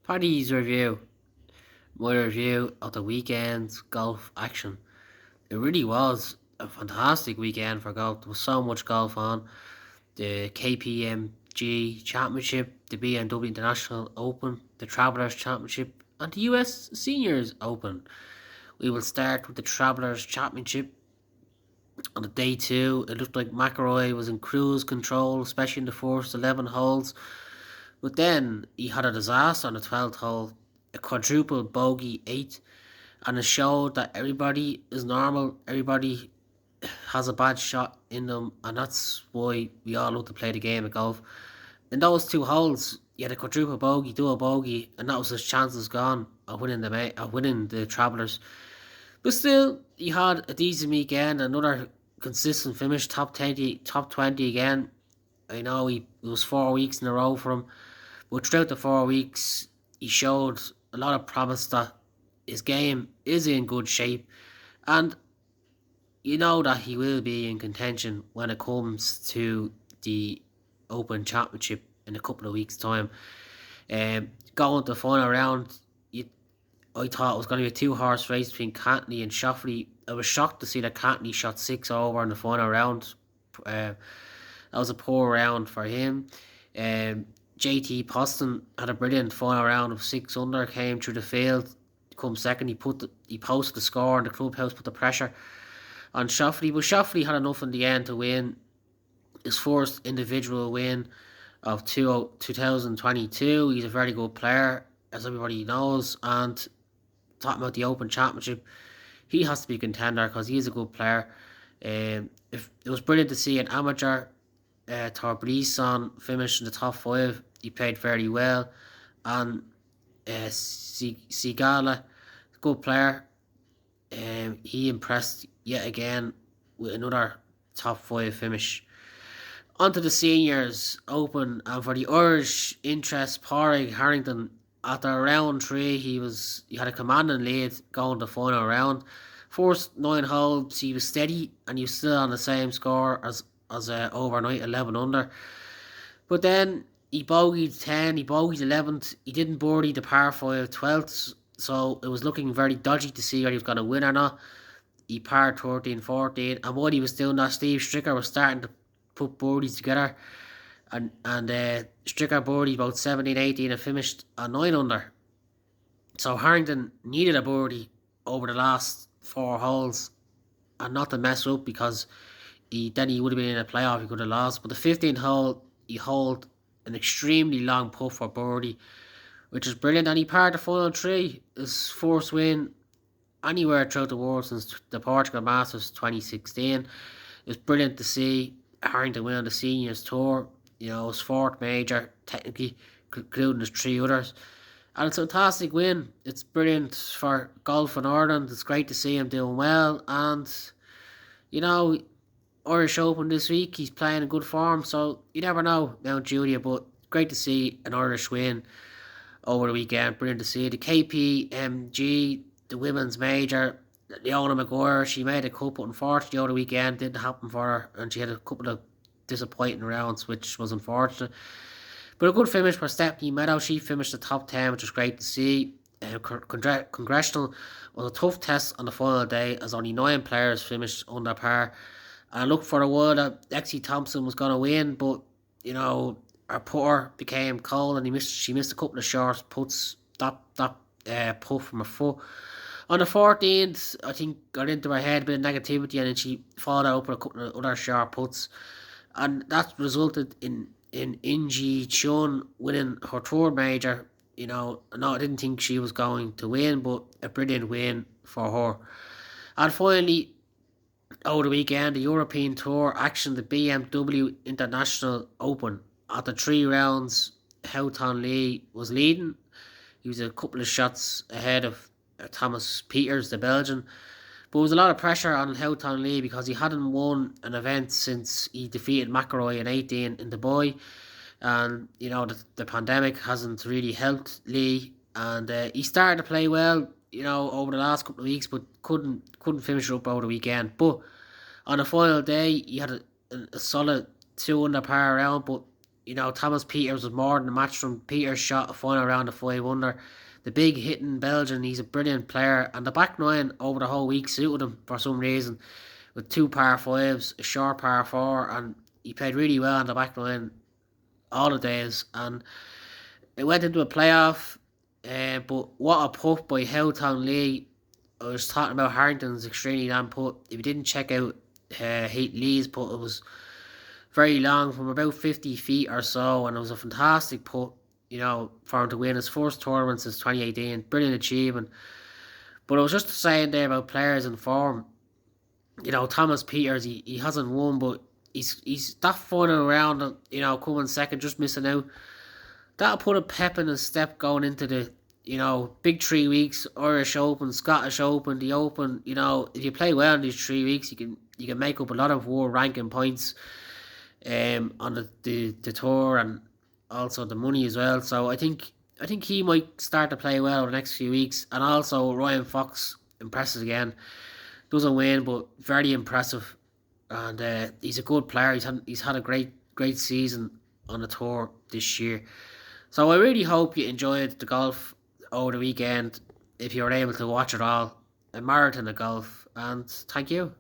Paddy's review. My review of the weekend's golf action. It really was a fantastic weekend for golf. There was so much golf on. The KPMG Championship, the BMW International Open, the Travelers Championship, and the US Seniors Open. We will start with the Travelers Championship. On the day two, it looked like McIlroy was in cruise control, especially in the first 11 holes. But then he had a disaster on the 12th hole, a quadruple bogey 8, and it showed that everybody is normal, everybody has a bad shot in them, and that's why we all love to play the game of golf. In those two holes, he had a quadruple bogey, double bogey, and that was his chances gone of winning the Travellers. But still, he had a decent weekend, another consistent finish, top 20 again. I know it was 4 weeks in a row for him, but throughout the 4 weeks, he showed a lot of promise that his game is in good shape, and you know that he will be in contention when it comes to the Open Championship in a couple of weeks' time. Going to the final round, I thought it was going to be a two-horse race between Cantony and Shoffley. I was shocked to see that Cantony shot 6 over in the final round. That was a poor round for him. JT Poston had a brilliant final round of 6 under, came through the field, come second. He posted the score, and the clubhouse put the pressure on Shoffley, but Shoffley had enough in the end to win his first individual win of 2022. He's a very good player, as everybody knows, and talking about the Open Championship, he has to be a contender because he is a good player. If it was brilliant to see an amateur Torbreson finish in the top five. He played very well, and Sigala, good player. He impressed yet again with another top five finish. On to the seniors open, and for the Irish interest, Pádraig Harrington, after round three, he had a commanding lead going to the final round. First 9 holes, he was steady, and he was still on the same score as overnight, 11 under. But then he bogeyed 10, he bogeyed 11th, he didn't birdie the par 5 12th, so it was looking very dodgy to see whether he was going to win or not. He parred 13, 14, and while he was doing that, Steve Stricker was starting to put birdies together, and Stricker birdied about 17, 18 and finished a 9 under. So Harrington needed a birdie over the last 4 holes and not to mess up, because he would have been in a playoff, he could have lost. But the 15th hole, he holed an extremely long putt for birdie, which is brilliant, and he parred the final three, his first win anywhere throughout the world since the Portugal Masters 2016. It was brilliant to see Harrington win on the seniors tour. You know, his fourth major, technically, including his three others. And it's a fantastic win. It's brilliant for golf in Ireland. It's great to see him doing well. And, you know, Irish Open this week, he's playing in good form. So you never know, Mount Julia. But great to see an Irish win over the weekend. Brilliant to see. The KPMG, the women's major, Leona Maguire, she made a cut, but unfortunately over the weekend didn't happen for her, and she had a couple of disappointing rounds, which was unfortunate. But a good finish for Stephanie Meadow. She finished the top 10, which was great to see. Congressional was a tough test on the final day, as only 9 players finished under par. And I looked for a while that Lexi Thompson was going to win, but, you know, her putter became cold, and she missed a couple of short putts. That putt from her foot. On the 14th, I think got into her head a bit of negativity, and then she followed out with a couple of other sharp putts, and that resulted in Inji Chun winning her third major. You know, no, I didn't think she was going to win, but a brilliant win for her. And finally, over the weekend, the European Tour action, the BMW International Open. After 3 rounds, Houghton Lee was leading. He was a couple of shots ahead of Thomas Peters, the Belgian. But there was a lot of pressure on Houghton Lee because he hadn't won an event since he defeated McIlroy in 18 in Dubai. And, you know, the pandemic hasn't really helped Lee. And he started to play well, you know, over the last couple of weeks, but couldn't finish up over the weekend. But on the final day, he had a solid 2 under par round, but Thomas Peters was more than a match from Peters shot a final round of 5 under. The big hitting Belgian, he's a brilliant player, and the back nine over the whole week suited him for some reason, with two par fives, a short par four, and he played really well on the back nine all the days. And it went into a playoff, but what a putt by Howtown Lee. I was talking about Harrington's extremely long putt. If you didn't check out Lee's putt, it was very long, from about 50 feet or so, and it was a fantastic putt, for him to win his first tournament since 2018. Brilliant achievement. But I was just saying there about players in form. Thomas Peters, he hasn't won, but he's that final round, coming second, just missing out. That'll put a pep in his step going into the, big 3 weeks: Irish Open, Scottish Open, the Open. If you play well in these 3 weeks, you can make up a lot of world ranking points, on the tour, and also the money as well. So I think he might start to play well over the next few weeks. And also Ryan Fox impresses again. Doesn't win, but very impressive. And he's a good player. He's had a great season on the tour this year. So I really hope you enjoyed the golf over the weekend, if you were able to watch it all. A marathon of golf, and thank you.